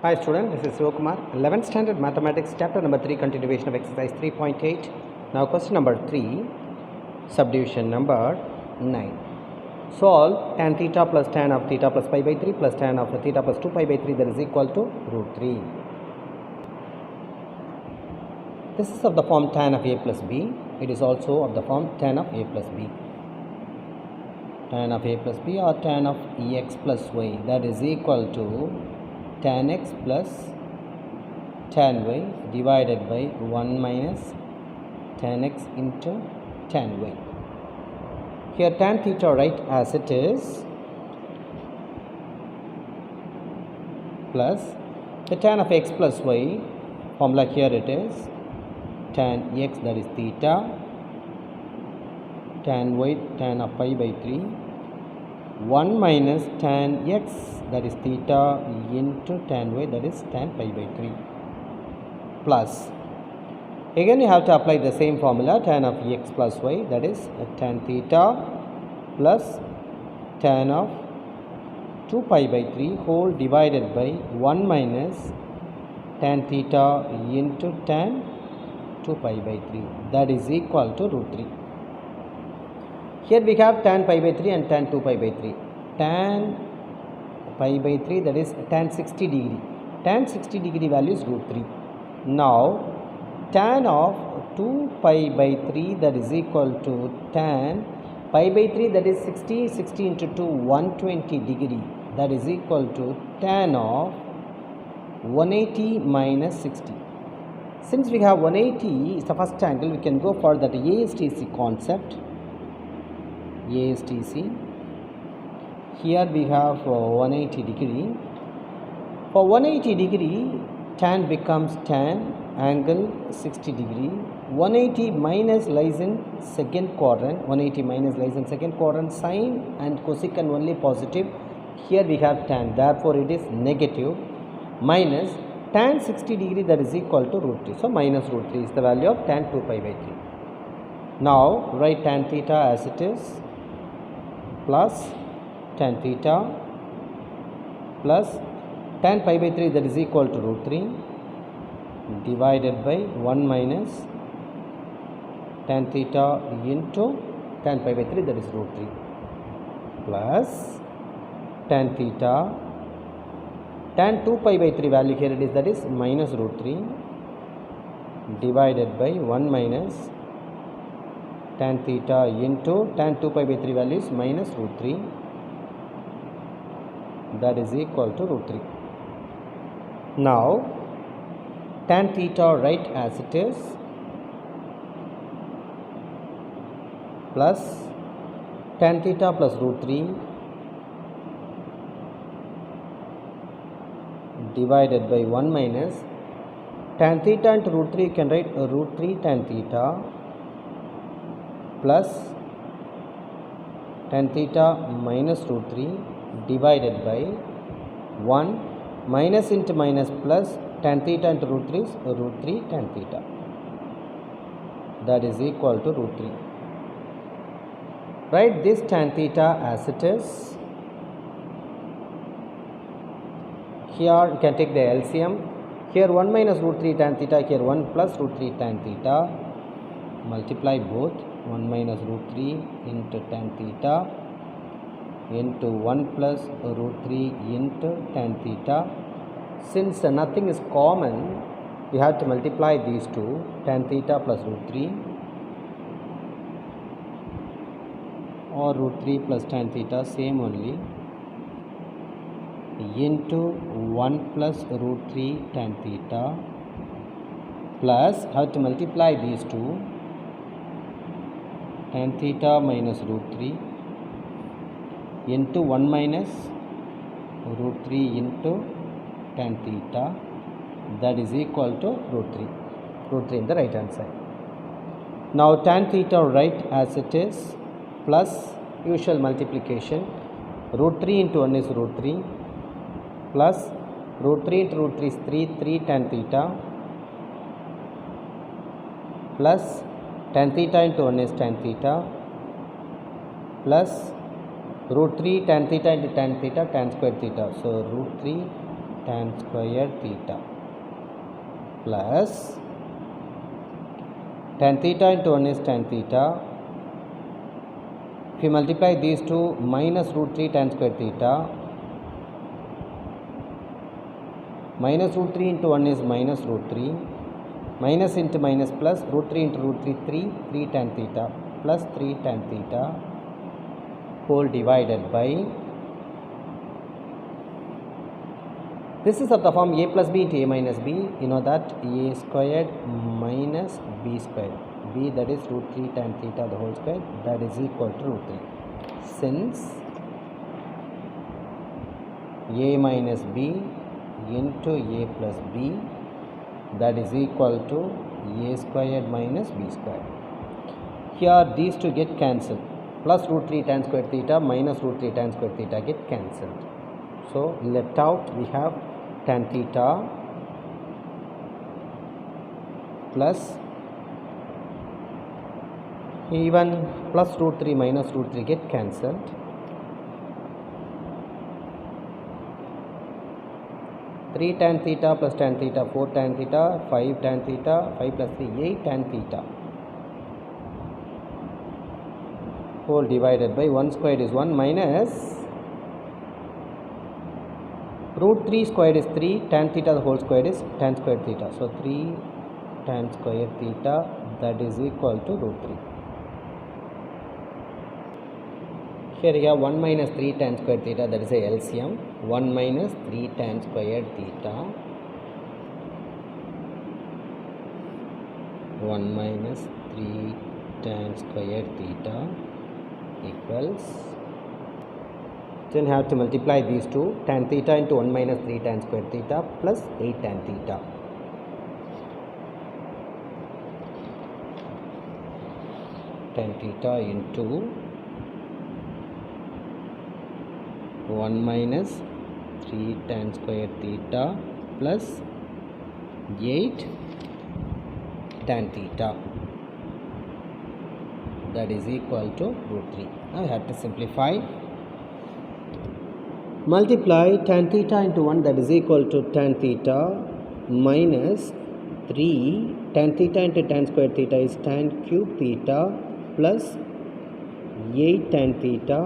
Hi student, this is Sivakumar. 11th standard mathematics chapter number 3 continuation of exercise 3.8. Now question number 3, subdivision number 9. Solve tan theta plus tan of theta plus pi by 3 plus tan of theta plus 2 pi by 3 that is equal to root 3. This is of the form tan of a plus b. It is also of the form tan of a plus b. Tan of a plus b or tan of x plus y that is equal to tan x plus tan y divided by 1 minus tan x into tan y. Here tan theta write as it is plus the tan of x plus y formula, here it is tan x that is theta, tan y tan of pi by 3, 1 minus tan x that is theta into tan y that is tan pi by 3 plus, again you have to apply the same formula, tan of x plus y that is tan theta plus tan of 2 pi by 3 whole divided by 1 minus tan theta into tan 2 pi by 3 that is equal to root 3. Here we have tan pi by 3 and tan 2 pi by 3. Tan pi by 3 that is tan 60 degree. Tan 60 degree value is root 3. Now tan of 2 pi by 3 that is equal to tan pi by 3 that is 60 into 2 120 degree that is equal to tan of 180 minus 60. Since we have 180 is the first angle, we can go for that ASTC concept. ASTC. Here we have 180 degree. For 180 degree, tan becomes tan angle 60 degree. 180 minus lies in second quadrant. 180 minus lies in second quadrant. Sine and cosecant only positive. Here we have tan. Therefore, it is negative. Minus tan 60 degree that is equal to root 3. So, minus root 3 is the value of tan 2 pi by 3. Now, write tan theta as it is plus tan theta plus tan pi by 3 that is equal to root 3 divided by 1 minus tan theta into tan pi by 3 that is root 3 plus tan theta tan 2 pi by 3 value, here it is, that is minus root 3 divided by 1 minus tan theta into tan 2 pi by 3 value is minus root 3 that is equal to root 3. Now tan theta write as it is plus tan theta plus root 3 divided by 1 minus tan theta into root 3, you can write root 3 tan theta plus tan theta minus root 3 divided by 1 minus into minus plus tan theta into root 3 is root 3 tan theta that is equal to root 3. Write this tan theta as it is. Here you can take the LCM. Here 1 minus root 3 tan theta, here 1 plus root 3 tan theta. Multiply both, 1 minus root 3 into tan theta into 1 plus root 3 into tan theta. Since nothing is common, we have to multiply these two, tan theta plus root 3 or root 3 plus tan theta, same only, into 1 plus root 3 tan theta plus, how to multiply these two, tan theta minus root 3 into 1 minus root 3 into tan theta that is equal to root 3 in the right hand side. Now tan theta write as it is plus usual multiplication, root 3 into 1 is root 3 plus root 3 into root 3 is 3 tan theta plus tan theta into 1 is tan theta plus root 3 tan theta into tan theta, tan square theta. So root 3 tan square theta plus tan theta into 1 is tan theta. If you multiply these two, minus root 3 tan square theta, minus root 3 into 1 is minus root 3, minus into minus plus, root 3 into root 3, 3 tan theta plus 3 tan theta whole divided by, this is of the form a plus b into a minus b. You know that a squared minus b squared, b that is root 3 tan theta the whole square, that is equal to root 3. Since a minus b into a plus b, that is equal to a squared minus b squared. Here these two get cancelled. Plus root 3 tan square theta minus root 3 tan square theta get cancelled. So left out we have tan theta plus, even plus root 3 minus root 3 get cancelled. Three tan theta plus tan theta, 4 tan theta, 5 tan theta, 5 plus 3, 8 tan theta whole divided by 1 squared is 1 minus root 3 squared is 3, tan theta the whole squared is tan squared theta. So 3 tan squared theta, that is equal to root 3. Here we have 1 minus 3 tan squared theta, that is a LCM. 1 minus 3 tan squared theta, 1 minus 3 tan squared theta equals, then have to multiply these two, tan theta into 1 minus 3 tan squared theta plus 8 tan theta. Tan theta into 1 minus 3 tan squared theta plus 8 tan theta, that is equal to root 3. Now I have to simplify. Multiply tan theta into 1, that is equal to tan theta minus 3 tan theta into tan squared theta is tan cube theta plus 8 tan theta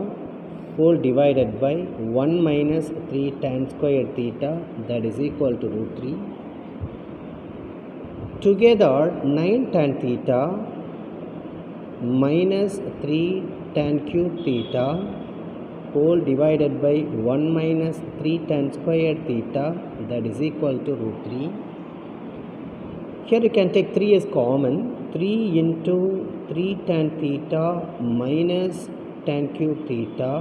whole divided by 1 minus 3 tan squared theta, that is equal to root 3. Together 9 tan theta minus 3 tan cube theta whole divided by 1 minus 3 tan squared theta, that is equal to root 3. Here you can take 3 as common. 3 into 3 tan theta minus tan cube theta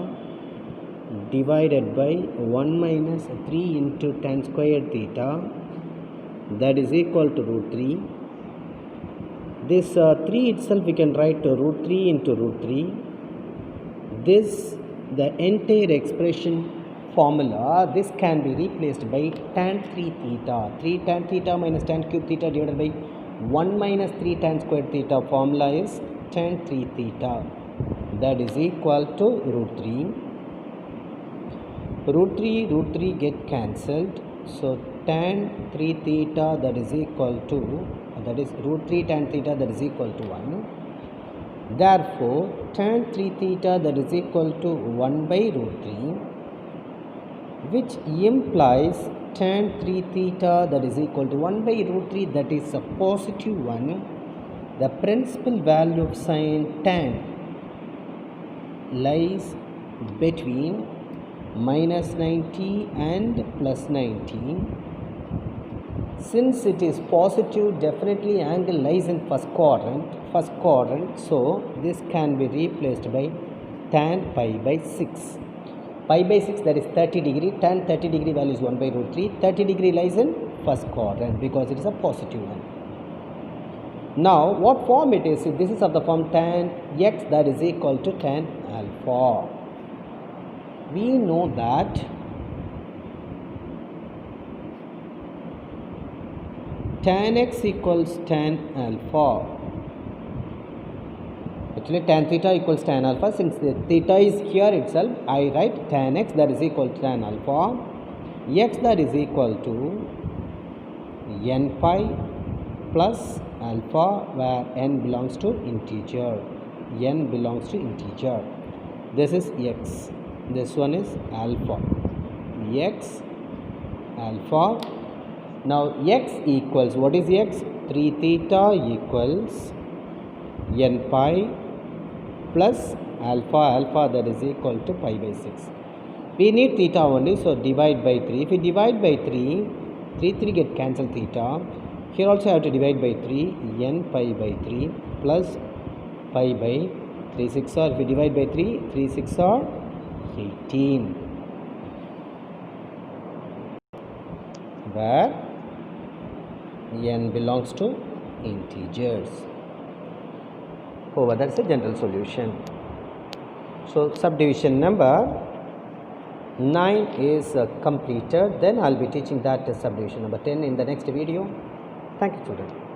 divided by 1 minus 3 into tan squared theta, that is equal to root 3. This 3 itself we can write to root 3 into root 3. This, the entire expression formula, this can be replaced by tan 3 theta. 3 tan theta minus tan cube theta divided by 1 minus 3 tan squared theta formula is tan 3 theta, that is equal to root 3. Root 3 get cancelled. So tan 3 theta, that is equal to, that is root 3 tan theta, that is equal to 1. Therefore tan 3 theta, that is equal to 1 by root 3, which implies tan 3 theta, that is equal to 1 by root 3, that is a positive one. The principal value of sin tan lies between minus 90 and plus 90. Since it is positive, definitely angle lies in first quadrant, so this can be replaced by tan pi by 6. Pi by 6, that is 30 degree. Tan 30 degree value is 1 by root 3. 30 degree lies in first quadrant because it is a positive one. Now what form it is? This is of the form tan x, that is equal to tan alpha. We know that tan x equals tan alpha. Actually tan theta equals tan alpha. Since the theta is here itself, I write tan x, that is equal to tan alpha. x that is equal to n pi plus alpha, where n belongs to integer. N belongs to integer. This is x. This one is alpha. X alpha. Now x equals, what is x? 3 theta equals n pi plus alpha. Alpha that is equal to pi by 6. We need theta only, so divide by 3. If we divide by 3, 3 get cancelled theta. Here also I have to divide by 3, n pi by 3 plus pi by 3 6 are, if we divide by 3, 3 6 are 18. Where n belongs to integers. Oh, that's the general solution. So subdivision number 9 is completed. Then I'll be teaching that subdivision number 10 in the next video. Thank you, children.